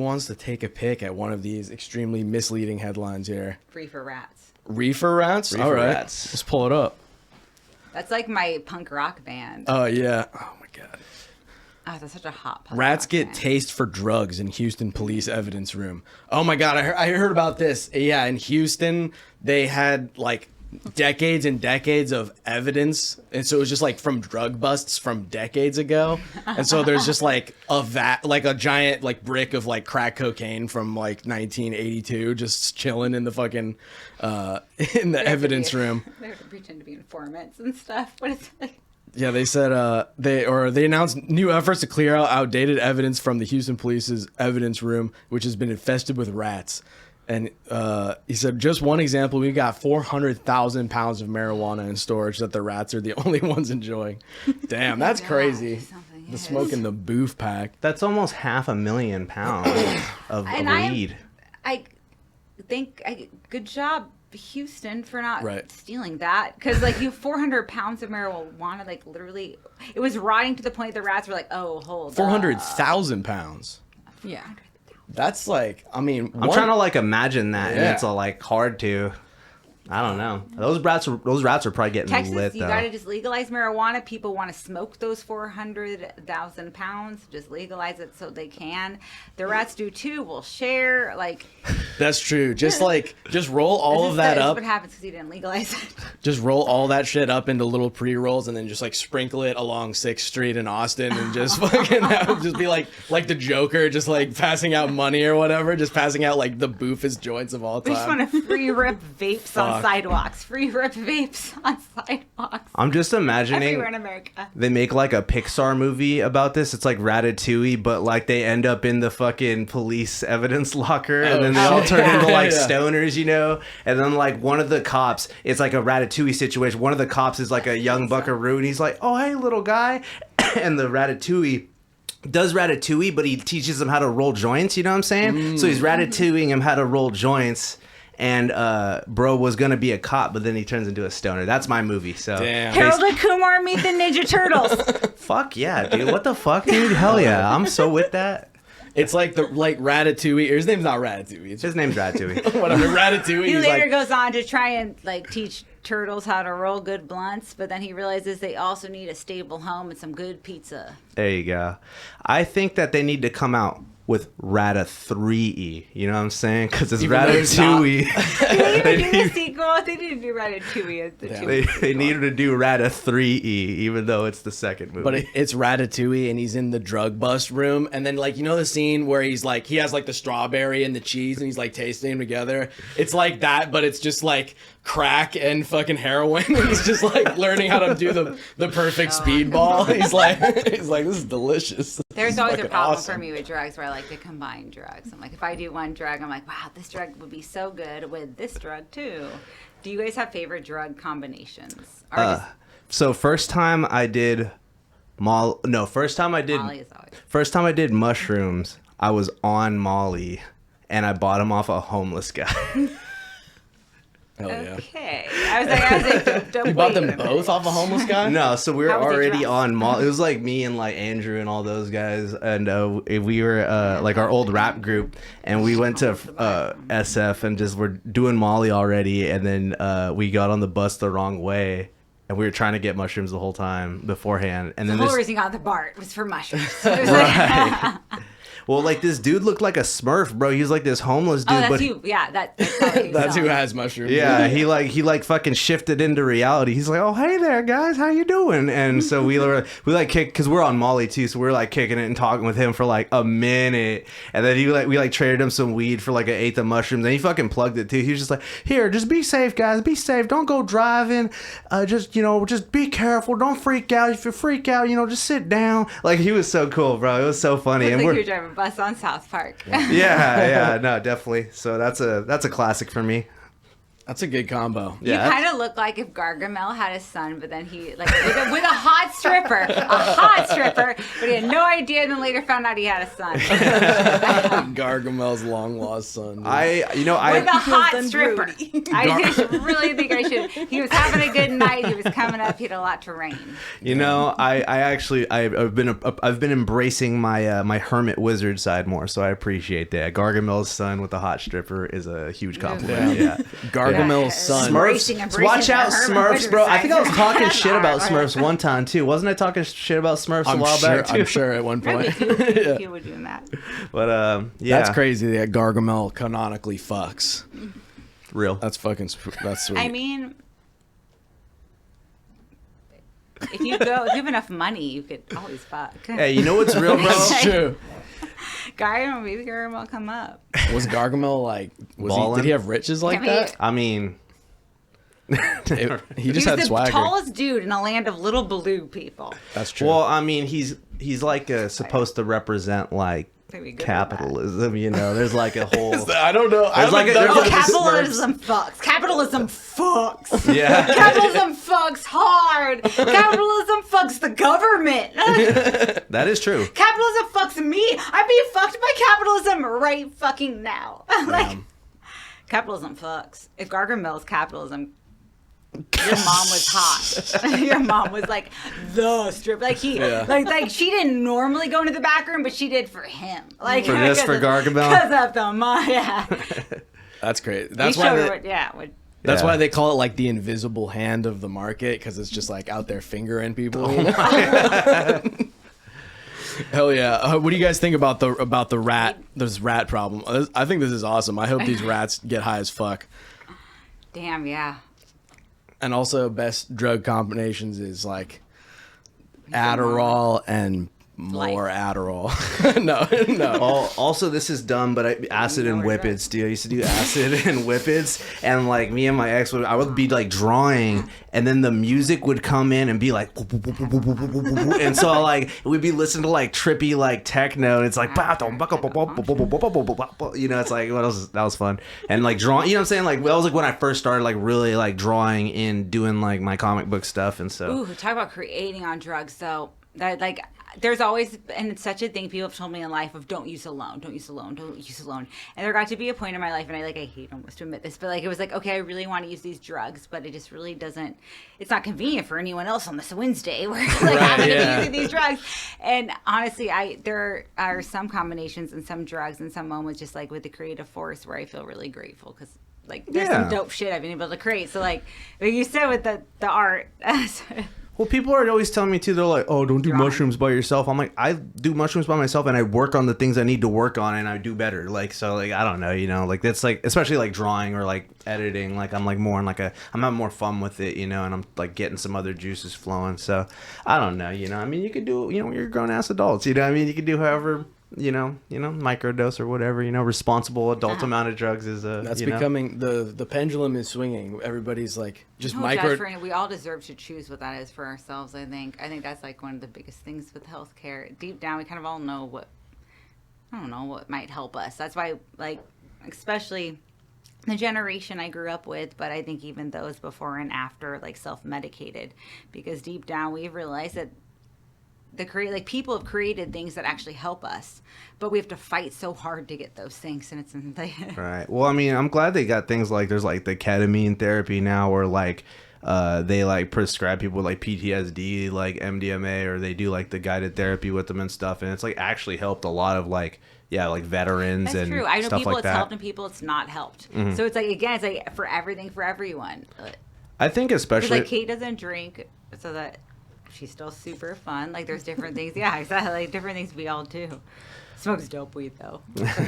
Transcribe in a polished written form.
wants to take a pick at one of these extremely misleading headlines here? Reefer Rats. Reefer Rats? Reefer All right. Rats. Let's pull it up. That's like my punk rock band. Oh, yeah. Oh, my God. Oh, that's such a hot punk Rats rock get band. taste for drugs in Houston police evidence room. Oh, my God. I heard about this. Yeah, in Houston, they had, like, decades and decades of evidence, and so it was just like from drug busts from decades ago, and so there's just like a giant like brick of like crack cocaine from like 1982 just chilling in the fucking in the evidence room. They have to pretend to be informants and stuff, but it's like, Yeah, they said they announced new efforts to clear out outdated evidence from the Houston police's evidence room, which has been infested with rats. And he said, just one example, we've got 400,000 pounds of marijuana in storage that the rats are the only ones enjoying. Damn, that's crazy. The smoke in the booth pack. That's almost 500,000 pounds of weed. I think, good job, Houston, for not Right. stealing that. Because, like, you have 400 pounds of marijuana, like, literally, it was rotting to the point the rats were like, oh, hold 400,000 pounds. Yeah. That's like, I mean, I'm trying to like imagine that, and Yeah. it's like hard to. I don't know. Those rats are probably getting Texas, lit you though. gotta just legalize marijuana. People want to smoke those 400,000 pounds. Just legalize it so they can. The rats do too. We'll share. Like, That's true. Just roll all of that this is up. what happens because you didn't legalize it. Just roll all that shit up into little pre-rolls and then just like sprinkle it along 6th Street in Austin and just fucking just be like the Joker, just like passing out money or whatever, just passing out like the boofest joints of all We just time. want to free rip vapes on Fuck. sidewalks. Free rip vapes on sidewalks. I'm just imagining Everywhere in America. they make like a Pixar movie about this. It's like Ratatouille, but like they end up in the fucking police evidence locker, and then they all turn into like stoners, you know. And then like one of the cops, it's like a Ratatouille situation. One of the cops is like a young buckaroo, and he's like, "Oh, hey, little guy," and the Ratatouille does Ratatouille, but he teaches him how to roll joints. You know what I'm saying? So he's Ratatouilleing him how to roll joints. And bro was gonna be a cop, but then he turns into a stoner. That's my movie. So Damn. Harold and Kumar meet the Ninja Turtles. fuck yeah, dude. What the fuck, dude? Hell yeah, I'm so with that. It's like Ratatouille. Or his name's not Ratatouille. It's His name's Ratatouille. whatever. Ratatouille. He He's later like, goes on to try and like teach turtles how to roll good blunts, but then he realizes they also need a stable home and some good pizza. There you go. I think that they need to come out with Rata 3E. You know what I'm saying? Because it's Even though it's not. Ratatouille. They didn't do the sequel. They didn't do Ratatouille. They needed to do Rata 3E, even though it's the second movie. but it's Ratatouille, and he's in the drug bust room, and then like, you know the scene where he's like, he has like the strawberry and the cheese, and he's like tasting them together. It's like that, but it's just like crack and fucking heroin. And he's just like learning how to do the perfect speedball. He's like, this is delicious. There's This is always a fucking problem awesome. for me with drugs where I like to combine drugs. I'm like, if I do one drug, I'm like, wow, this drug would be so good with this drug too. Do you guys have favorite drug combinations? Or just So first time I did Molly is always. First time I did mushrooms, I was on Molly, and I bought them off a homeless guy. Hell yeah. Okay. I was like, don't You bought wait them a minute. both off a homeless guy? No, so we were How was he already dressed? on Molly. It was like me and like Andrew and all those guys, and we were like our old rap group, and we went to SF and just were doing Molly already, and then we got on the bus the wrong way, and we were trying to get mushrooms the whole time beforehand, and The then whole this reason you got the BART was for mushrooms. So it was like, right. Well, like this dude looked like a Smurf, bro. He was like this homeless dude, oh, that's but you. Yeah, that's probably you That's who selling. has mushrooms. yeah, he like fucking shifted into reality. He's like, "Oh, hey there, guys, how you doing?" And so we like kick because we're on Molly too, so we're like kicking it and talking with him for like a minute, and then we traded him some weed for like an eighth of mushrooms, and he fucking plugged it too. He was just like, "Here, just be safe, guys, be safe. Don't go driving. Just be careful. Don't freak out. If you freak out, just sit down." Like he was so cool, bro. It was so funny, Looked and like we're you were driving a bus on South Park. yeah, no, definitely. So that's a classic for me. That's a good combo. You kind of look like if Gargamel had a son, but then he like with a hot stripper, but he had no idea, and then later found out he had a son. Gargamel's long lost son. Dude. With a hot stripper. I just really think I should. He was having a good night. He was coming up. He had a lot to rain. I've been embracing my my hermit wizard side more, so I appreciate that. Gargamel's son with a hot stripper is a huge compliment. Yeah. Gargamel's son. Smurfs. Watch out, Smurfs, bro. I think I was talking shit about Smurfs one time too. Wasn't I talking shit about Smurfs a while back too? I'm sure at one point. He would do that. But yeah, that's crazy that Gargamel canonically fucks. Real. That's sweet. I mean, if you have enough money, you could always fuck. Hey, you know what's real, bro? That's true. Maybe Gargamel come up. Was Gargamel like? Did he have riches like that? I mean, he just had swagger. He was the tallest dude in a land of little blue people. That's true. Well, I mean, he's like supposed to represent like capitalism. You know, there's like a whole. I don't know. Capitalism fucks. Capitalism fucks. Yeah. Capitalism fucks hard. Capitalism fucks the government. That is true. Capitalism fucks me. I'm being fucked by capitalism right fucking now. Capitalism fucks. If Gargamel's capitalism, your mom was hot. Your mom was like the strip. Like like she didn't normally go into the back room, but she did for him. Like for Gargamel. Because of the mom. Yeah. That's great. That's why. That's why they call it like the invisible hand of the market, because it's just like out there fingering people. You know? Hell yeah! What do you guys think about the rat? This rat problem. I think this is awesome. I hope these rats get high as fuck. Damn yeah. And also, best drug combinations is like Adderall and more Adderall. No. Also, this is dumb, but acid and whippets, dude. I used to do acid and whippets, and like me and my ex I would be like drawing, and then the music would come in and be like, and so like we'd be listening to like trippy like techno, and it's like, you know, it's like that was fun, and like drawing, you know what I'm saying? Like that was like when I first started like really like drawing and doing like my comic book stuff, and so. Ooh, talk about creating on drugs, though. That like. There's always, and it's such a thing people have told me in life of don't use alone. And there got to be a point in my life, and I hate almost to admit this, but like it was like, okay, I really want to use these drugs, but it just really doesn't, it's not convenient for anyone else on this Wednesday where like I'm going to be using these drugs. And honestly, there are some combinations and some drugs and some moments just like with the creative force where I feel really grateful because like there's some dope shit I've been able to create. So like you said with the art. Well, people are always telling me too, they're like, oh, don't do mushrooms by yourself. I'm like, I do mushrooms by myself and I work on the things I need to work on and I do better. Like, so like, I don't know, you know, like that's like, especially like drawing or like editing, like I'm like more in like I'm having more fun with it, you know, and I'm like getting some other juices flowing. So I don't know, you know, I mean, you could do, you know, you're grown ass adults, you know what I mean? You could do however, you know, microdose or whatever, you know, responsible adult amount of drugs is that's becoming the pendulum is swinging. Everybody's like just micro. We all deserve to choose what that is for ourselves. I think that's like one of the biggest things with healthcare. Deep down, we kind of all know what might help us. That's why, like, especially the generation I grew up with, but I think even those before and after, like, self-medicated, because deep down we've realized that people have created things that actually help us, but we have to fight so hard to get those things, and it's right. Well, I mean, I'm glad they got things like there's like the ketamine therapy now, or like they like prescribe people with like PTSD, like MDMA, or they do like the guided therapy with them and stuff, and it's like actually helped a lot of like veterans. That's true. I know stuff people like it's that. helped and people it's not helped. Mm-hmm. So it's like again, it's like for everything for everyone. I think especially like Kate doesn't drink, so that. She's still super fun. Like there's different things. Yeah, exactly. Like different things we all do. Smokes dope weed though.